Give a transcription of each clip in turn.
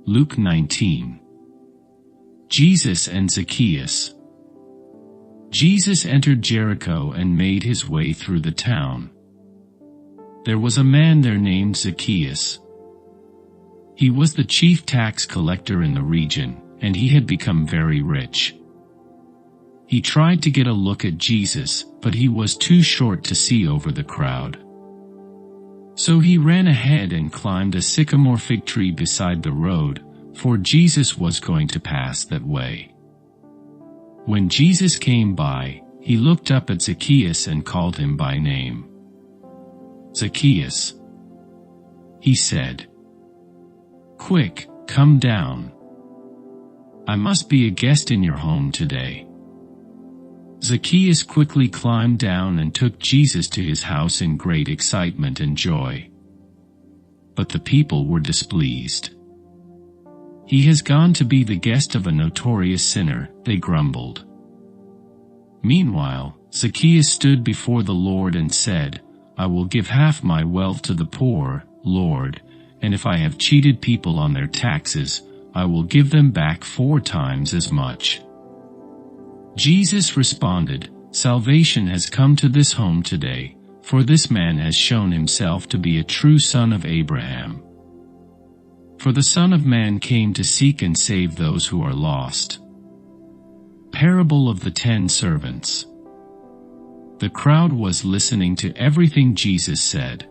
Luke 19. Jesus and Zacchaeus. Jesus entered Jericho and made his way through the town. There was a man there named Zacchaeus. He was the chief tax collector in the region, and he had become very rich. He tried to get a look at Jesus, but he was too short to see over the crowd. So he ran ahead and climbed a sycamore fig tree beside the road, for Jesus was going to pass that way. When Jesus came by, he looked up at Zacchaeus and called him by name. "Zacchaeus," he said, "quick, come down. I must be a guest in your home today." Zacchaeus quickly climbed down and took Jesus to his house in great excitement and joy. But the people were displeased. "He has gone to be the guest of a notorious sinner," they grumbled. Meanwhile, Zacchaeus stood before the Lord and said, "I will give half my wealth to the poor, Lord, and if I have cheated people on their taxes, I will give them back 4 times as much." Jesus responded, "Salvation has come to this home today, for this man has shown himself to be a true son of Abraham. For the Son of Man came to seek and save those who are lost." Parable of the 10 Servants. The crowd was listening to everything Jesus said.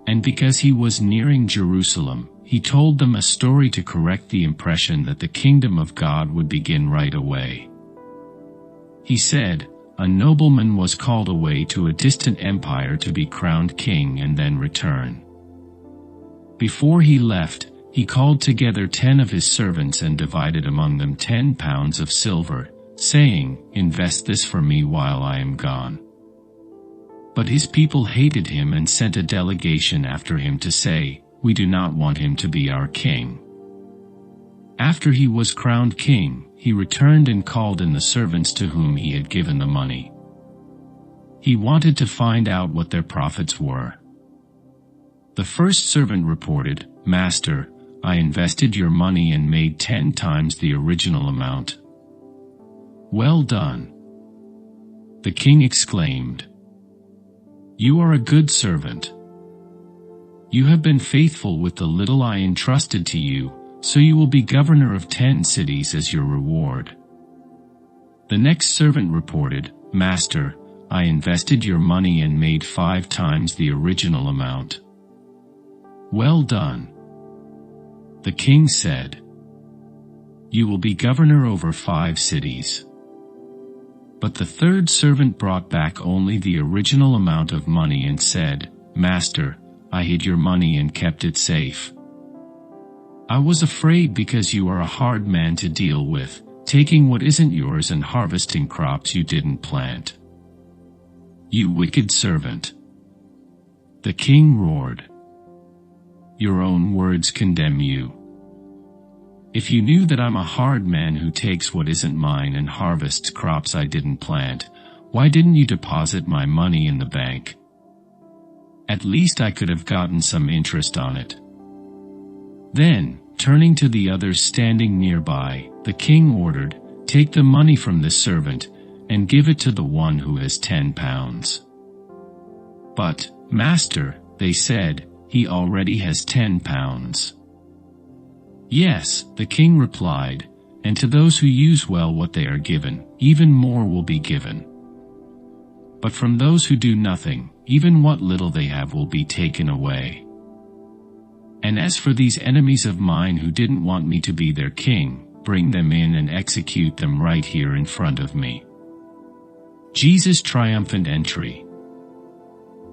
And because he was nearing Jerusalem, he told them a story to correct the impression that the kingdom of God would begin right away. He said, "A nobleman was called away to a distant empire to be crowned king and then return. Before he left, he called together 10 of his servants and divided among them 10 pounds of silver, saying, 'Invest this for me while I am gone.' But his people hated him and sent a delegation after him to say, 'We do not want him to be our king.' After he was crowned king, he returned and called in the servants to whom he had given the money. He wanted to find out what their profits were. The first servant reported, 'Master, I invested your money and made 10 times the original amount.' 'Well done,' the king exclaimed. 'You are a good servant. You have been faithful with the little I entrusted to you, so you will be governor of 10 cities as your reward.' The next servant reported, 'Master, I invested your money and made 5 times the original amount.' 'Well done,' the king said. 'You will be governor over 5 cities.' But the third servant brought back only the original amount of money and said, 'Master, I hid your money and kept it safe. I was afraid because you are a hard man to deal with, taking what isn't yours and harvesting crops you didn't plant. You wicked servant.' The king roared. 'Your own words condemn you. If you knew that I'm a hard man who takes what isn't mine and harvests crops I didn't plant, why didn't you deposit my money in the bank? At least I could have gotten some interest on it.' Then, turning to the others standing nearby, the king ordered, 'Take the money from this servant, and give it to the one who has 10 pounds. But, Master, they said, he already has 10 pounds. Yes, the king replied, and to those who use well what they are given, even more will be given. But from those who do nothing, even what little they have will be taken away. And as for these enemies of mine who didn't want me to be their king, bring them in and execute them right here in front of me.'" Jesus' triumphant entry.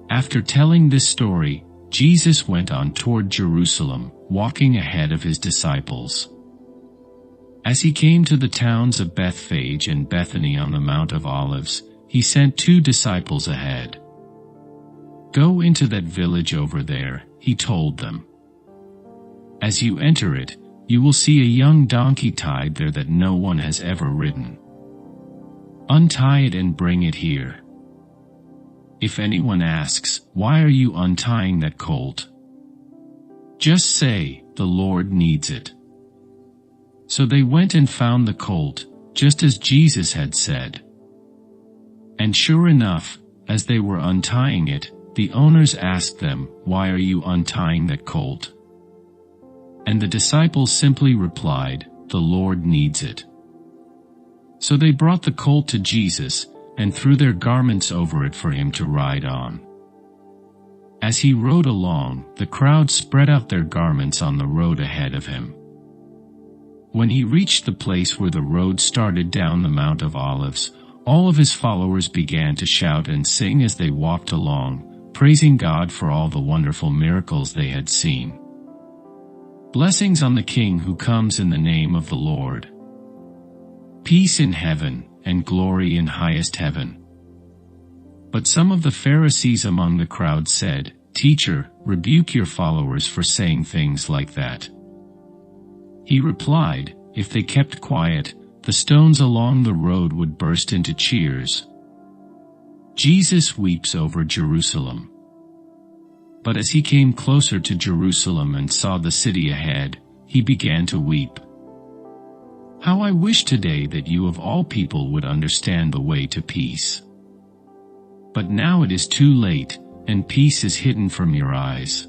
After telling this story, Jesus went on toward Jerusalem, walking ahead of his disciples. As he came to the towns of Bethphage and Bethany on the Mount of Olives, he sent 2 disciples ahead. "Go into that village over there," he told them. "As you enter it, you will see a young donkey tied there that no one has ever ridden. Untie it and bring it here. If anyone asks, 'Why are you untying that colt?' just say, the Lord needs it." So they went and found the colt, just as Jesus had said. And sure enough, as they were untying it, the owners asked them, "Why are you untying that colt?" And the disciples simply replied, "The Lord needs it." So they brought the colt to Jesus, and threw their garments over it for him to ride on. As he rode along, the crowd spread out their garments on the road ahead of him. When he reached the place where the road started down the Mount of Olives, all of his followers began to shout and sing as they walked along, praising God for all the wonderful miracles they had seen. Blessings on the King who comes in the name of the Lord. Peace in heaven, and glory in highest heaven. But some of the Pharisees among the crowd said, "Teacher, rebuke your followers for saying things like that." He replied, "If they kept quiet, the stones along the road would burst into cheers." Jesus weeps over Jerusalem. But as he came closer to Jerusalem and saw the city ahead, he began to weep. "How I wish today that you of all people would understand the way to peace. But now it is too late, and peace is hidden from your eyes.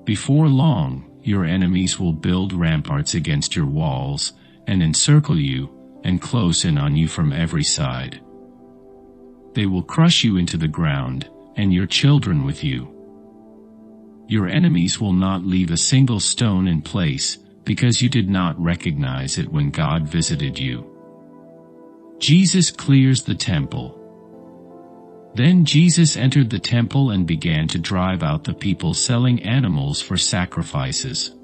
Before long, your enemies will build ramparts against your walls, and encircle you, and close in on you from every side. They will crush you into the ground, and your children with you. Your enemies will not leave a single stone in place, because you did not recognize it when God visited you." Jesus clears the temple. Then Jesus entered the temple and began to drive out the people selling animals for sacrifices.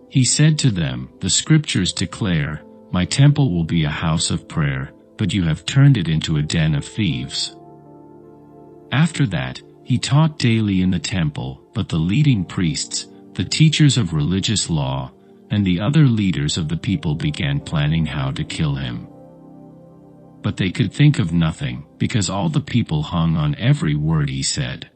He said to them, "The scriptures declare, 'My temple will be a house of prayer,' but you have turned it into a den of thieves." After that, he taught daily in the temple, but the leading priests, the teachers of religious law, and the other leaders of the people began planning how to kill him. But they could think of nothing, because all the people hung on every word he said.